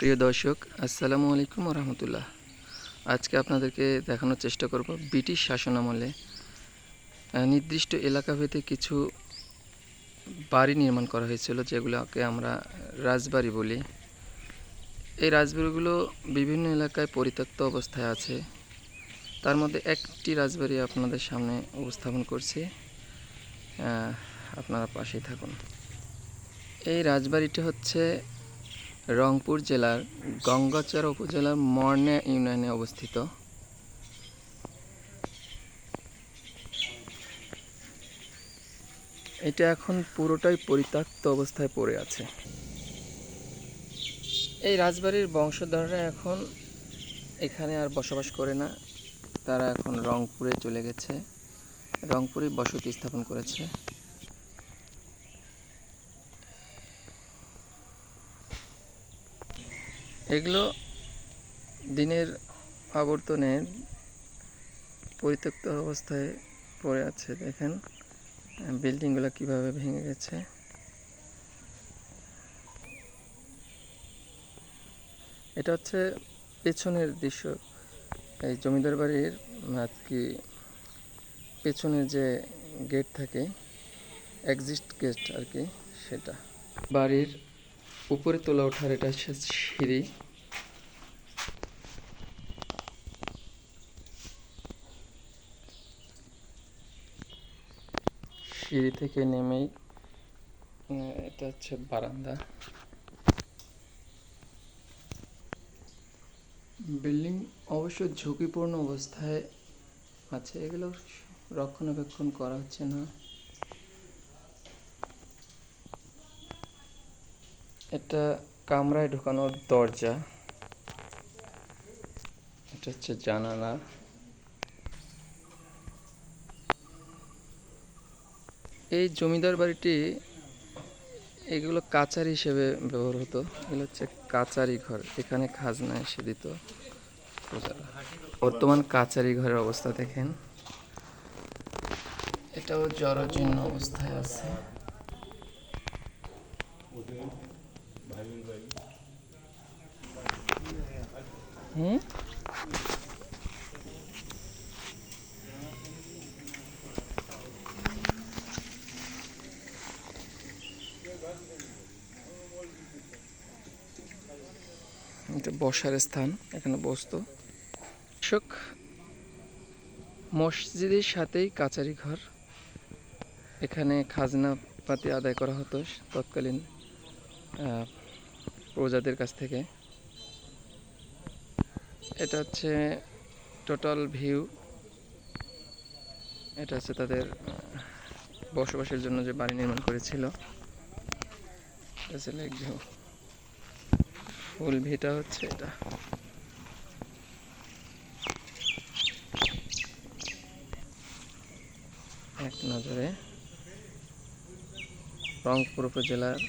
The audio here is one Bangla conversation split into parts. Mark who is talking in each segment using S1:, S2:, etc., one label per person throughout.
S1: প্রিয় দর্শক, আসসালামু আলাইকুম রহমতুল্লাহ। আজকে আপনাদেরকে দেখানোর চেষ্টা করব ব্রিটিশ শাসনামলে নির্দিষ্ট এলাকাভেদে কিছু বাড়ি নির্মাণ করা হয়েছিল, যেগুলোকে আমরা রাজবাড়ি বলি। এই রাজবাড়িগুলো বিভিন্ন এলাকায় পরিত্যক্ত অবস্থায় আছে। তার মধ্যে একটি রাজবাড়ি আপনাদের সামনে উপস্থাপন করছি, আপনারা পাশেই থাকুন। এই রাজবাড়িটি হচ্ছে রংপুর জেলার গঙ্গাচড়া উপজেলার মর্না ইউনিয়নে অবস্থিত। এটা এখন পুরোটাই পরিত্যক্ত অবস্থায় পড়ে আছে। এই রাজবাড়ির বংশধররা এখন এখানে আর বসবাস করে না, তারা এখন রংপুরে চলে গেছে, রংপুরে বসতি স্থাপন করেছে। এগুলো দিনের আবর্তনে পরিত্যক্ত অবস্থায় পড়ে আছে। দেখেন বিল্ডিংগুলো কিভাবে ভেঙে গেছে। এটা হচ্ছে পেছনের দৃশ্য। এই জমিদার বাড়ির কি পেছনের যে গেট থাকে, এক্সিট গেট আর কি, সেটা। বাড়ির উপরে তোলা ওঠার এটা হচ্ছে সিঁড়ি। সিঁড়ি থেকে নেমেই এটা হচ্ছে বারান্দা। বিল্ডিং অবশ্য ঝুঁকিপূর্ণ অবস্থায় আছে, এগুলো রক্ষণাবেক্ষণ করা হচ্ছে না। এটা কামরায় ঢোকানোর দরজা, এটা হচ্ছে জানালা। এই জমিদার বাড়িটি এগুলো কাচারি হিসেবে ব্যবহার হতো। এগুলো হচ্ছে কাচারি ঘর, এখানে খাজনা এসে দিত প্রজারা। বর্তমান কাচারি ঘরের অবস্থা দেখেন, এটাও জরাজীর্ণ অবস্থায় আছে। এটা বসার স্থান, এখানে বসতো। মসজিদের সাথেই কাচারি ঘর, এখানে খাজনা পাতি আদায় করা হতো তৎকালীন প্রজাদের কাছ থেকে। এটা হচ্ছে টোটাল ভিউ, এটা হচ্ছে তাদের বসবাসের জন্য যে বাড়ি নির্মাণ করেছিল। এটা হচ্ছে লেক ভিউ, ফুল ভিটা হচ্ছে এটা। এক নজরে রংপুর উপজেলার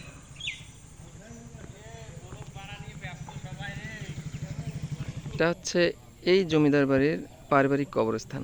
S1: এটা হচ্ছে এই জমিদার বাড়ির পারিবারিক কবরস্থান।